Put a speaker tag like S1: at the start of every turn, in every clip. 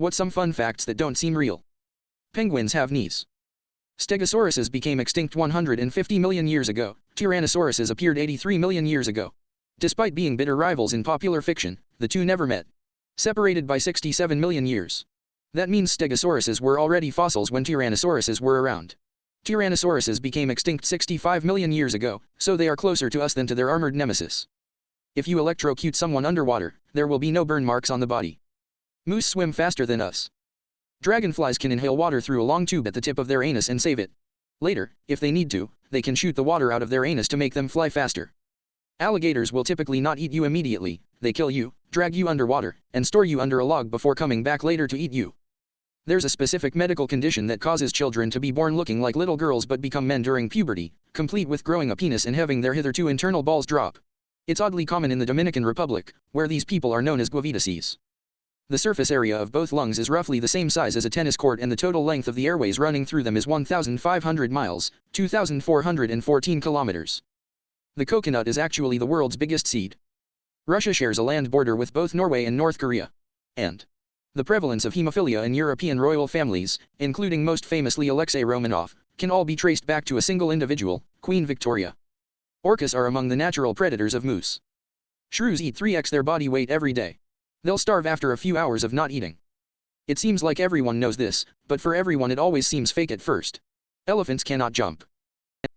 S1: What's some fun facts that don't seem real? Penguins have knees. Stegosauruses became extinct 150 million years ago. Tyrannosauruses appeared 83 million years ago. Despite being bitter rivals in popular fiction, the two never met. Separated by 67 million years. That means Stegosauruses were already fossils when Tyrannosauruses were around. Tyrannosauruses became extinct 65 million years ago, so they are closer to us than to their armored nemesis. If you electrocute someone underwater, there will be no burn marks on the body. Moose swim faster than us. Dragonflies can inhale water through a long tube at the tip of their anus and save it. Later, if they need to, they can shoot the water out of their anus to make them fly faster. Alligators will typically not eat you immediately. They kill you, drag you underwater, and store you under a log before coming back later to eat you. There's a specific medical condition that causes children to be born looking like little girls but become men during puberty, complete with growing a penis and having their hitherto internal balls drop. It's oddly common in the Dominican Republic, where these people are known as guavidases. The surface area of both lungs is roughly the same size as a tennis court, and the total length of the airways running through them is 1,500 miles, 2,414 kilometers. The coconut is actually the world's biggest seed. Russia shares a land border with both Norway and North Korea. And the prevalence of hemophilia in European royal families, including most famously Alexei Romanov, can all be traced back to a single individual, Queen Victoria. Orcas are among the natural predators of moose. Shrews eat 3x their body weight every day. They'll starve after a few hours of not eating. It seems like everyone knows this, but for everyone it always seems fake at first. Elephants cannot jump.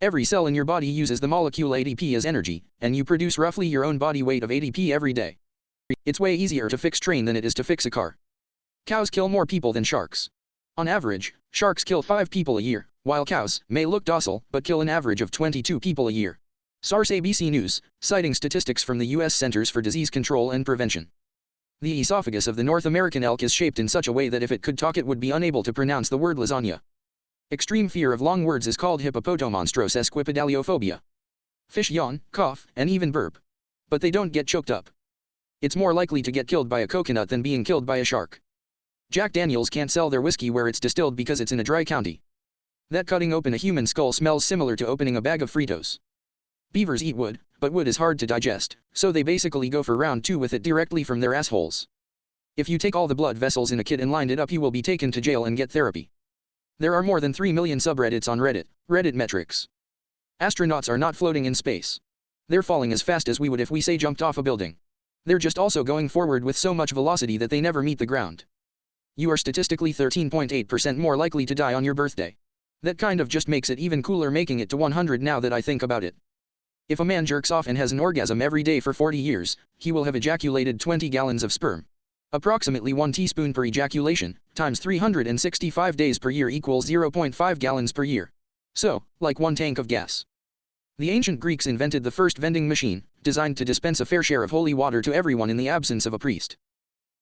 S1: Every cell in your body uses the molecule ADP as energy, and you produce roughly your own body weight of ADP every day. It's way easier to fix a train than it is to fix a car. Cows kill more people than sharks. On average, sharks kill 5 people a year, while cows may look docile but kill an average of 22 people a year. Source ABC News, citing statistics from the U.S. Centers for Disease Control and Prevention. The esophagus of the North American elk is shaped in such a way that if it could talk it would be unable to pronounce the word lasagna. Extreme fear of long words is called hippopotomonstrosesquipedaliophobia. Fish yawn, cough, and even burp. But they don't get choked up. It's more likely to get killed by a coconut than being killed by a shark. Jack Daniels can't sell their whiskey where it's distilled because it's in a dry county. That cutting open a human skull smells similar to opening a bag of Fritos. Beavers eat wood, but wood is hard to digest, so they basically go for round 2 with it directly from their assholes. If you take all the blood vessels in a kit and lined it up, you will be taken to jail and get therapy. There are more than 3 million subreddits on Reddit. Reddit metrics. Astronauts are not floating in space. They're falling as fast as we would if we say jumped off a building. They're just also going forward with so much velocity that they never meet the ground. You are statistically 13.8% more likely to die on your birthday. That kind of just makes it even cooler making it to 100 now that I think about it. If a man jerks off and has an orgasm every day for 40 years, he will have ejaculated 20 gallons of sperm. Approximately 1 teaspoon per ejaculation, times 365 days per year equals 0.5 gallons per year. So, like 1 tank of gas. The ancient Greeks invented the first vending machine, designed to dispense a fair share of holy water to everyone in the absence of a priest.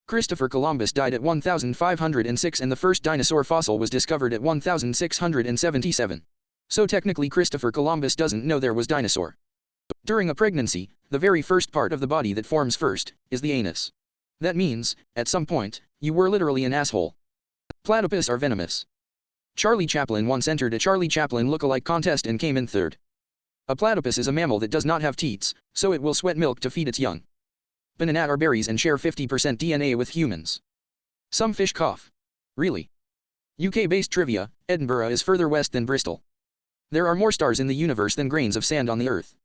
S1: Christopher Columbus died at 1506 and the first dinosaur fossil was discovered at 1677. So technically Christopher Columbus doesn't know there was dinosaur. During a pregnancy, the very first part of the body that forms first is the anus. That means, at some point, you were literally an asshole. Platypus are venomous. Charlie Chaplin once entered a Charlie Chaplin look-alike contest and came in third. A platypus is a mammal that does not have teats, so it will sweat milk to feed its young. Banana are berries and share 50% DNA with humans. Some fish cough. Really? UK-based trivia, Edinburgh is further west than Bristol. There are more stars in the universe than grains of sand on the Earth.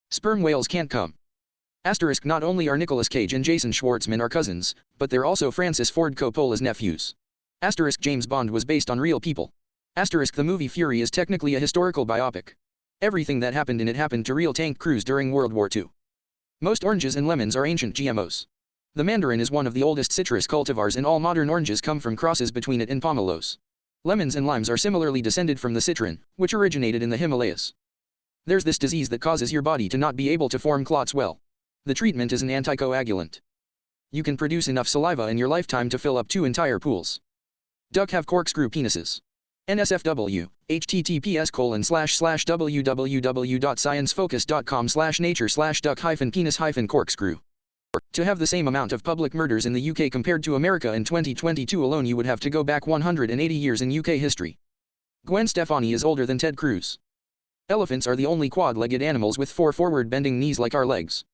S1: Sperm whales can't come. Asterisk not only are Nicolas Cage and Jason Schwartzman are cousins, but they're also Francis Ford Coppola's nephews. Asterisk James Bond was based on real people. Asterisk the movie Fury is technically a historical biopic. Everything that happened in it happened to real tank crews during World War II. Most oranges and lemons are ancient GMOs. The mandarin is one of the oldest citrus cultivars and all modern oranges come from crosses between it and pomelos. Lemons and limes are similarly descended from the citron, which originated in the Himalayas. There's this disease that causes your body to not be able to form clots well. The treatment is an anticoagulant. You can produce enough saliva in your lifetime to fill up 2 entire pools. Duck have corkscrew penises. NSFW, https://www.sciencefocus.com/nature/duck-penis-corkscrew. To have the same amount of public murders in the UK compared to America in 2022 alone, you would have to go back 180 years in UK history. Gwen Stefani is older than Ted Cruz. Elephants are the only quad-legged animals with 4 forward-bending knees like our legs.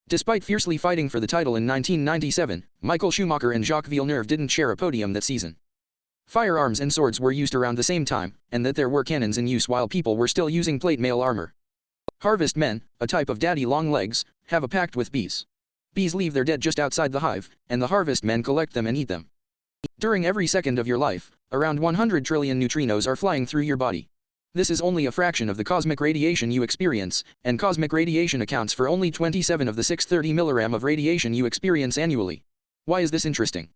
S1: Despite fiercely fighting for the title in 1997, Michael Schumacher and Jacques Villeneuve didn't share a podium that season. Firearms and swords were used around the same time, and that there were cannons in use while people were still using plate mail armor. Harvest men, a type of daddy long legs, have a pact with bees. Bees leave their dead just outside the hive, and the harvest men collect them and eat them. During every second of your life, around 100 trillion neutrinos are flying through your body. This is only a fraction of the cosmic radiation you experience, and cosmic radiation accounts for only 27 of the 630 milliram of radiation you experience annually. Why is this interesting?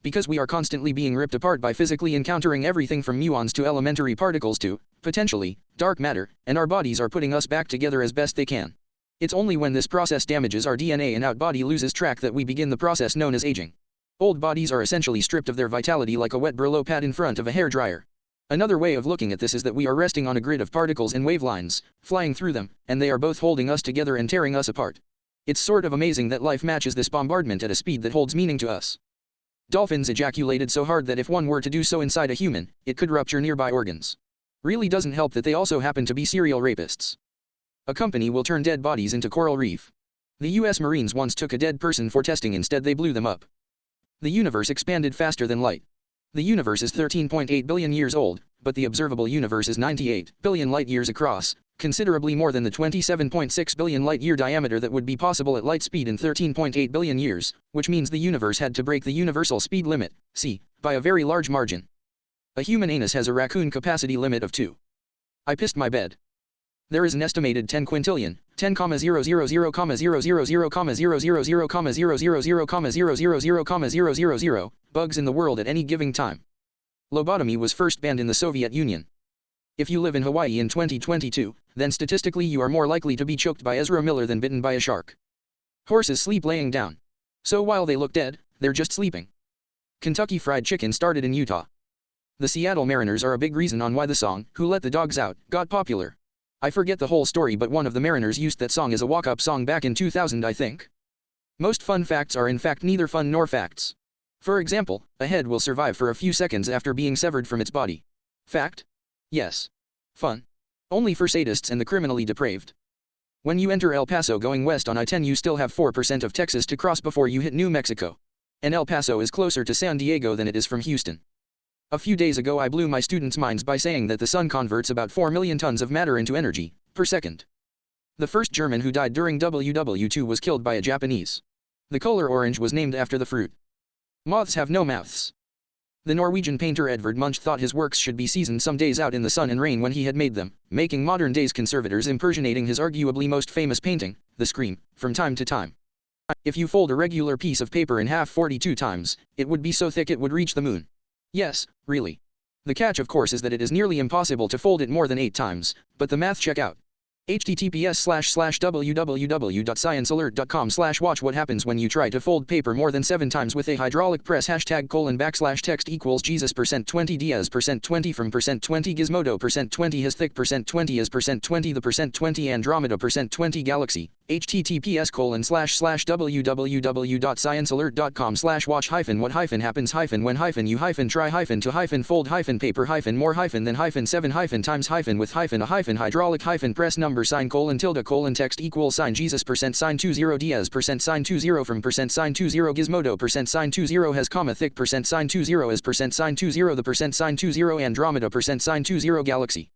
S1: Because we are constantly being ripped apart by physically encountering everything from muons to elementary particles to, potentially, dark matter, and our bodies are putting us back together as best they can. It's only when this process damages our DNA and our body loses track that we begin the process known as aging. Old bodies are essentially stripped of their vitality like a wet Brillo pad in front of a hairdryer. Another way of looking at this is that we are resting on a grid of particles and wavelines, flying through them, and they are both holding us together and tearing us apart. It's sort of amazing that life matches this bombardment at a speed that holds meaning to us. Dolphins ejaculated so hard that if one were to do so inside a human, it could rupture nearby organs. Really doesn't help that they also happen to be serial rapists. A company will turn dead bodies into coral reef. The US Marines once took a dead person for testing, instead they blew them up. The universe expanded faster than light. The universe is 13.8 billion years old, but the observable universe is 98 billion light-years across, considerably more than the 27.6 billion light-year diameter that would be possible at light speed in 13.8 billion years, which means the universe had to break the universal speed limit, c, by a very large margin. A human anus has a raccoon capacity limit of 2. I pissed my bed. There is an estimated 10 quintillion, 10,000,000,000,000,000,000,000,000,000,000 bugs in the world at any given time. Lobotomy was first banned in the Soviet Union. If you live in Hawaii in 2022, then statistically you are more likely to be choked by Ezra Miller than bitten by a shark. Horses sleep laying down. So while they look dead, they're just sleeping. Kentucky Fried Chicken started in Utah. The Seattle Mariners are a big reason on why the song, "Who Let the Dogs Out," got popular. I forget the whole story, but one of the Mariners used that song as a walk-up song back in 2000, I think. Most fun facts are in fact neither fun nor facts. For example, a head will survive for a few seconds after being severed from its body. Fact? Yes. Fun? Only for sadists and the criminally depraved. When you enter El Paso going west on I-10, you still have 4% of Texas to cross before you hit New Mexico. And El Paso is closer to San Diego than it is from Houston. A few days ago I blew my students' minds by saying that the sun converts about 4 million tons of matter into energy per second. The first German who died during WW2 was killed by a Japanese. The color orange was named after the fruit. Moths have no mouths. The Norwegian painter Edvard Munch thought his works should be seasoned some days out in the sun and rain when he had made them, making modern-day's conservators impersonating his arguably most famous painting, The Scream, from time to time. If you fold a regular piece of paper in half 42 times, it would be so thick it would reach the moon. Yes, really. The catch, of course, is that it is nearly impossible to fold it more than 8 times, but the math check out. https://www.sciencealert.com/watch what happens when you try to fold paper more than 7 times with a hydraulic press #:text equals Jesus %20 Diaz %20 from %20 Gizmodo %20 has thick %20 is %20 the %20 Andromeda %20 galaxy https://www.sciencealert.com/watch-when-you-try-when-when-you-try-when-to-with-a-hydraulic-press number $:text equals $Jesus %20 Diaz $20 from $20 Gizmodo $20 has thick $20 is $20 the $20 Andromeda $20 galaxy